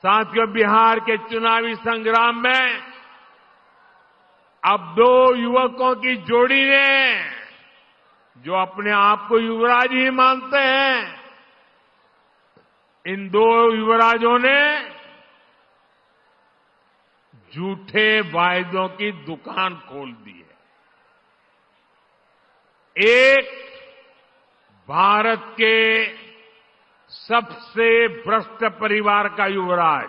साथियों, बिहार के चुनावी संग्राम में अब दो युवकों की जोड़ी ने, जो अपने आप को युवराज ही मानते हैं, इन दो युवराजों ने झूठे वायदों की दुकान खोल दी है। एक भारत के सबसे भ्रष्ट परिवार का युवराज,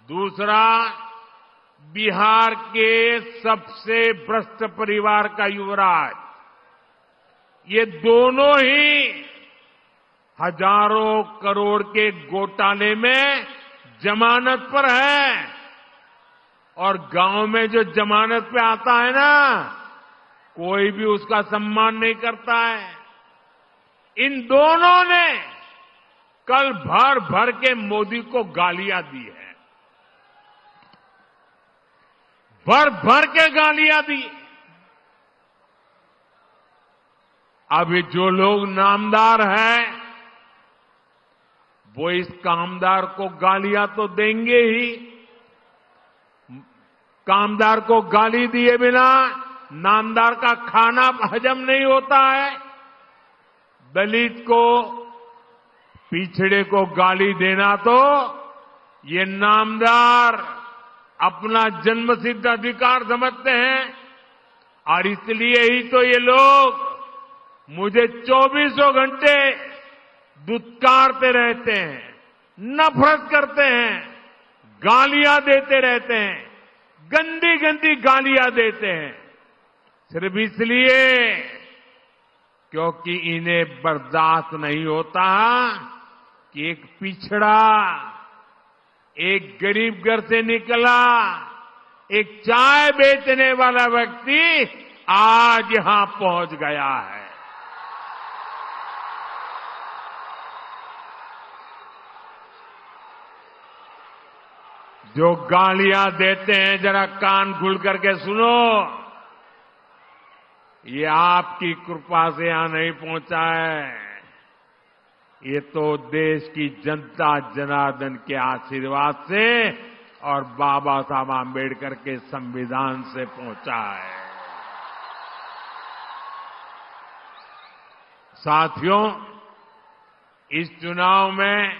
दूसरा बिहार के सबसे भ्रष्ट परिवार का युवराज। ये दोनों ही हजारों करोड़ के घोटाले में जमानत पर है, और गांव में जो जमानत पे आता है ना, कोई भी उसका सम्मान नहीं करता है। इन दोनों ने कल भर भर के मोदी को गालियां दी है, भर भर के गालियां दी। अभी जो लोग नामदार हैं, वो इस कामदार को गालियां तो देंगे ही। कामदार को गाली दिए बिना नामदार का खाना हजम नहीं होता है। दलित को, पिछड़े को गाली देना तो ये नामदार अपना जन्मसिद्ध अधिकार समझते हैं, और इसलिए ही तो ये लोग मुझे 24 घंटे दुत्कारते रहते हैं, नफरत करते हैं, गालियां देते रहते हैं, गंदी गंदी गालियां देते हैं, सिर्फ इसलिए क्योंकि इन्हें बर्दाश्त नहीं होता कि एक पिछड़ा, एक गरीब घर से निकला, एक चाय बेचने वाला व्यक्ति आज यहां पहुंच गया है। जो गालियां देते हैं, जरा कान खुल करके सुनो। ये आपकी कृपा से यहां नहीं पहुंचा है, ये तो देश की जनता जनार्दन के आशीर्वाद से और बाबा साहब आंबेडकर के संविधान से पहुंचा है। साथियों, इस चुनाव में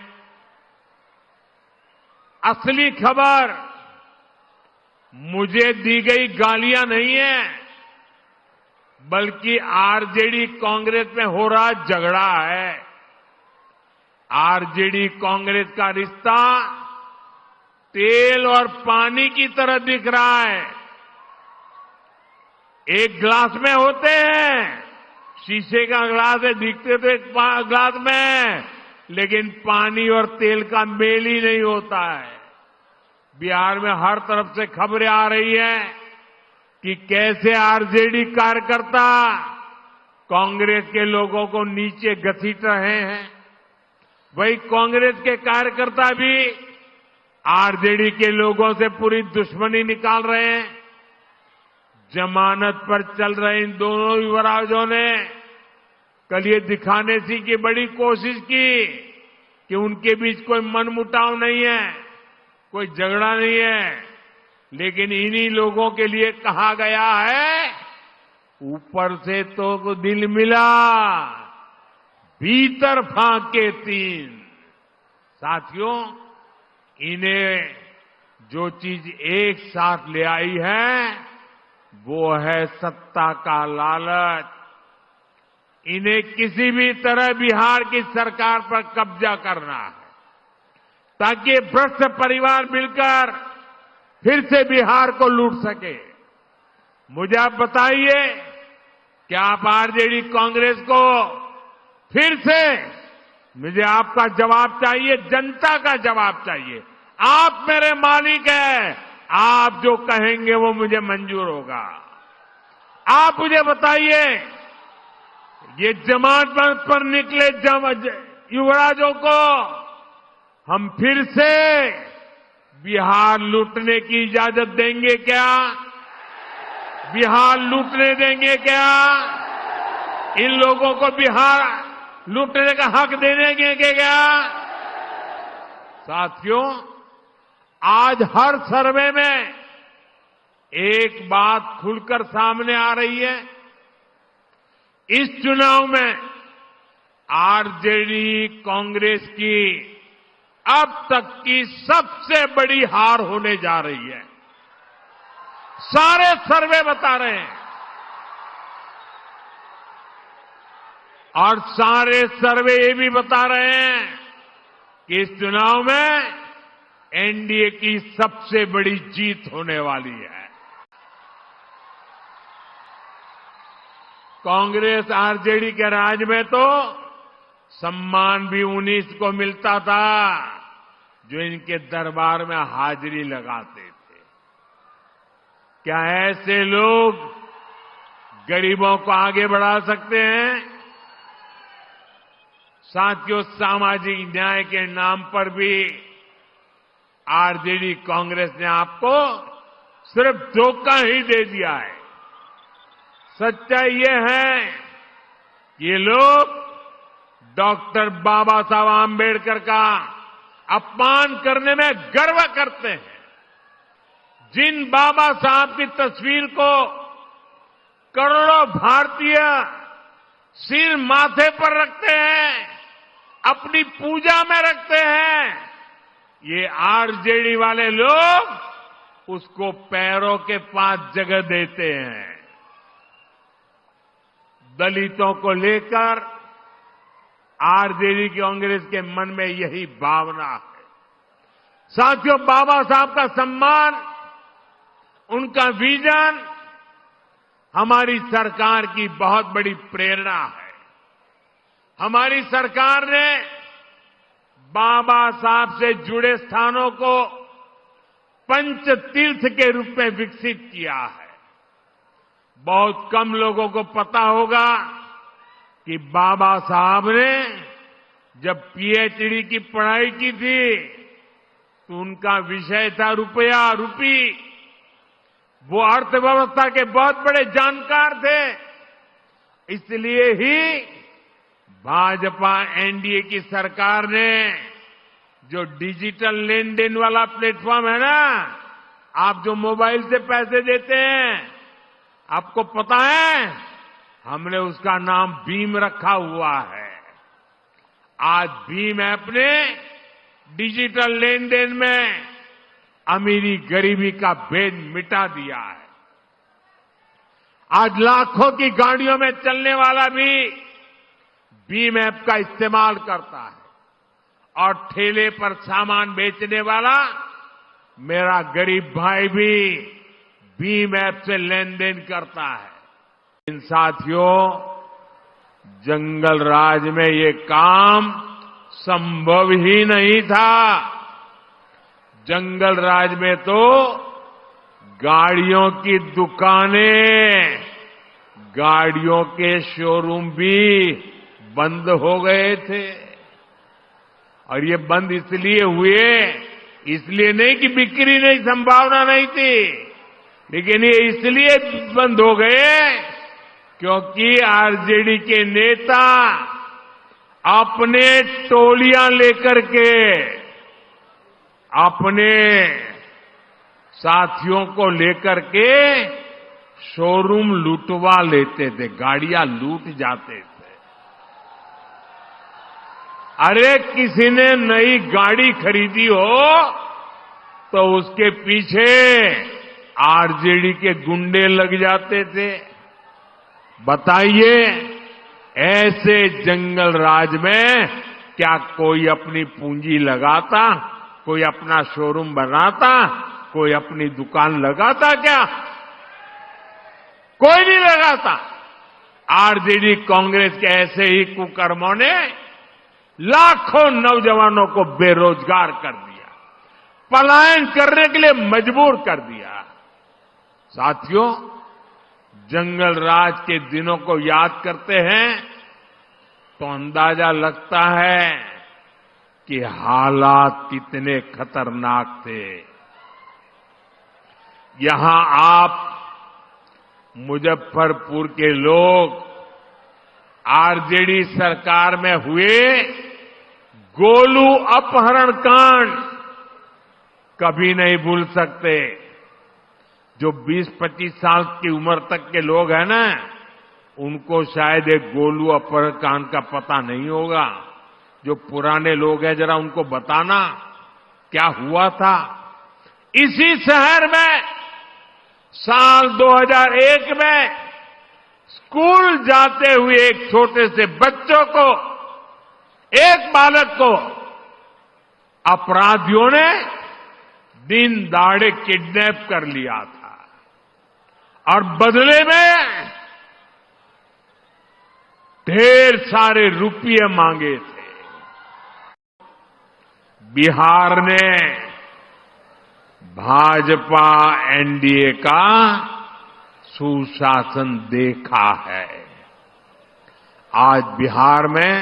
असली खबर मुझे दी गई गालियां नहीं है, बल्कि आरजेडी कांग्रेस में हो रहा झगड़ा है। आरजेडी कांग्रेस का रिश्ता तेल और पानी की तरह दिख रहा है। एक गिलास में होते हैं, शीशे का गिलास है, दिखते तो एक गिलास में, लेकिन पानी और तेल का मेल ही नहीं होता है। बिहार में हर तरफ से खबरें आ रही है कि कैसे आरजेडी कार्यकर्ता कांग्रेस के लोगों को नीचे घसीट रहे हैं। वही कांग्रेस के कार्यकर्ता भी आरजेडी के लोगों से पूरी दुश्मनी निकाल रहे हैं। जमानत पर चल रहे इन दोनों युवराजों ने कल ये दिखाने की बड़ी कोशिश की कि उनके बीच कोई मनमुटाव नहीं है, कोई झगड़ा नहीं है, लेकिन इन्हीं लोगों के लिए कहा गया है, ऊपर से तो दिल मिला, भीतर फाके तीन। साथियों, इन्हें जो चीज एक साथ ले आई है, वो है सत्ता का लालच। इन्हें किसी भी तरह बिहार की सरकार पर कब्जा करना है, ताकि भ्रष्ट परिवार मिलकर फिर से बिहार को लूट सके। मुझे आप बताइए कि आप आरजेडी कांग्रेस को फिर से, मुझे आपका जवाब चाहिए, जनता का जवाब चाहिए। आप मेरे मालिक हैं, आप जो कहेंगे वो मुझे मंजूर होगा। आप मुझे बताइए, ये जमानत पर निकले युवराजों को हम फिर से बिहार लूटने की इजाजत देंगे क्या? बिहार लूटने देंगे क्या? इन लोगों को बिहार लूटने का हक दे देंगे क्या? साथियों, आज हर सर्वे में एक बात खुलकर सामने आ रही है। इस चुनाव में आरजेडी कांग्रेस की अब तक की सबसे बड़ी हार होने जा रही है। सारे सर्वे बता रहे हैं और सारे सर्वे ये भी बता रहे हैं कि इस चुनाव में एनडीए की सबसे बड़ी जीत होने वाली है। कांग्रेस आरजेडी के राज में तो सम्मान भी उन्हीं को मिलता था जो इनके दरबार में हाजिरी लगाते थे। क्या ऐसे लोग गरीबों को आगे बढ़ा सकते हैं? साथियों, सामाजिक न्याय के नाम पर भी आरजेडी कांग्रेस ने आपको सिर्फ धोखा ही दे दिया है। सच्चाई ये है कि ये लोग डॉक्टर बाबा साहब आम्बेडकर का अपमान करने में गर्व करते हैं। जिन बाबा साहब की तस्वीर को करोड़ों भारतीय सिर माथे पर रखते हैं, अपनी पूजा में रखते हैं, ये आरजेडी वाले लोग उसको पैरों के पास जगह देते हैं। दलितों को लेकर आरजेडी कांग्रेस के मन में यही भावना है। साथियों, बाबा साहब का सम्मान, उनका विजन हमारी सरकार की बहुत बड़ी प्रेरणा है। हमारी सरकार ने बाबा साहब से जुड़े स्थानों को पंच तीर्थ के रूप में विकसित किया है। बहुत कम लोगों को पता होगा कि बाबा साहब ने जब पीएचडी की पढ़ाई की थी तो उनका विषय था रुपया रूपी। वो अर्थव्यवस्था के बहुत बड़े जानकार थे। इसलिए ही भाजपा एनडीए की सरकार ने जो डिजिटल लेन देन वाला प्लेटफॉर्म है ना, आप जो मोबाइल से पैसे देते हैं, आपको पता है हमने उसका नाम भीम रखा हुआ है। आज भीम ऐप ने डिजिटल लेन देन में अमीरी गरीबी का भेद मिटा दिया है। आज लाखों की गाड़ियों में चलने वाला भी भीम ऐप का इस्तेमाल करता है और ठेले पर सामान बेचने वाला मेरा गरीब भाई भी भीम ऐप से लेन देन करता है। इन साथियों, जंगल राज में ये काम संभव ही नहीं था। जंगल राज में तो गाड़ियों की दुकानें, गाड़ियों के शोरूम भी बंद हो गए थे। और ये बंद इसलिए हुए, इसलिए नहीं कि बिक्री नहीं, संभावना नहीं थी, लेकिन ये इसलिए बंद हो गए क्योंकि आरजेडी के नेता अपने टोलियां लेकर के अपने साथियों को लेकर के शोरूम लूटवा लेते थे, गाड़ियां लूट जाते थे। अरे किसी ने नई गाड़ी खरीदी हो तो उसके पीछे आरजेडी के गुंडे लग जाते थे। बताइए, ऐसे जंगल राज में क्या कोई अपनी पूंजी लगाता, कोई अपना शोरूम बनाता, कोई अपनी दुकान लगाता? क्या कोई नहीं लगाता। आरजेडी कांग्रेस के ऐसे ही कुकर्मों ने लाखों नौजवानों को बेरोजगार कर दिया, पलायन करने के लिए मजबूर कर दिया। साथियों, जंगल राज के दिनों को याद करते हैं तो अंदाजा लगता है कि हालात कितने खतरनाक थे। यहां आप मुजफ्फरपुर के लोग आरजेडी सरकार में हुए गोलू अपहरण कांड कभी नहीं भूल सकते। जो 20-25 साल की उम्र तक के लोग हैं ना, उनको शायद एक गोलू अपहरण कांड का पता नहीं होगा। जो पुराने लोग हैं, जरा उनको बताना क्या हुआ था। इसी शहर में साल 2001 में स्कूल जाते हुए एक छोटे से बच्चों को, एक बालक को अपराधियों ने दिन दहाड़े किडनैप कर लिया था और बदले में ढेर सारे रुपये मांगे थे। बिहार ने भाजपा एनडीए का सुशासन देखा है। आज बिहार में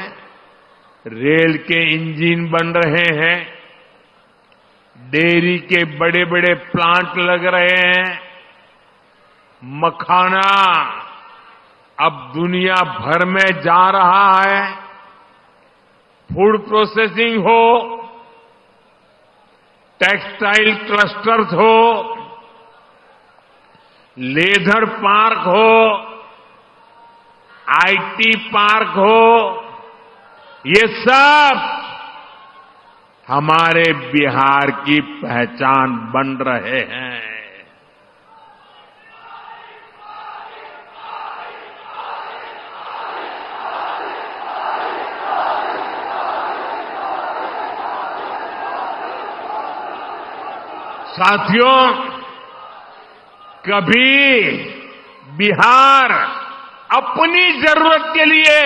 रेल के इंजन बन रहे हैं, डेयरी के बड़े बड़े प्लांट लग रहे हैं, मखाना अब दुनिया भर में जा रहा है। फूड प्रोसेसिंग हो, टेक्सटाइल क्लस्टर्स हो, लेदर पार्क हो, आईटी पार्क हो, ये सब हमारे बिहार की पहचान बन रहे हैं। साथियों, कभी बिहार अपनी जरूरत के लिए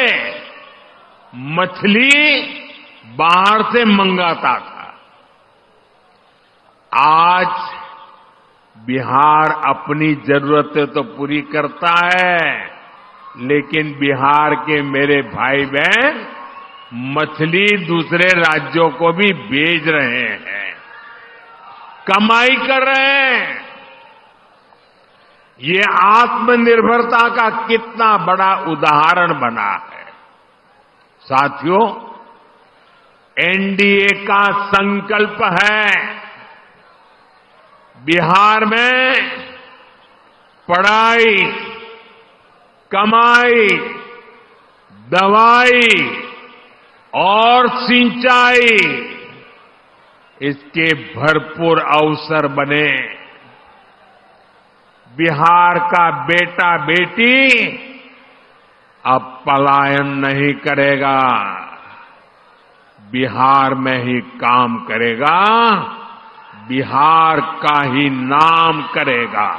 मछली बाहर से मंगाता था। आज बिहार अपनी जरूरतें तो पूरी करता है, लेकिन बिहार के मेरे भाई बहन मछली दूसरे राज्यों को भी भेज रहे हैं, कमाई कर रहे हैं। ये आत्मनिर्भरता का कितना बड़ा उदाहरण बना है। साथियों, एनडीए का संकल्प है बिहार में पढ़ाई, कमाई, दवाई और सिंचाई, इसके भरपूर अवसर बने। बिहार का बेटा बेटी अब पलायन नहीं करेगा, बिहार में ही काम करेगा, बिहार का ही नाम करेगा।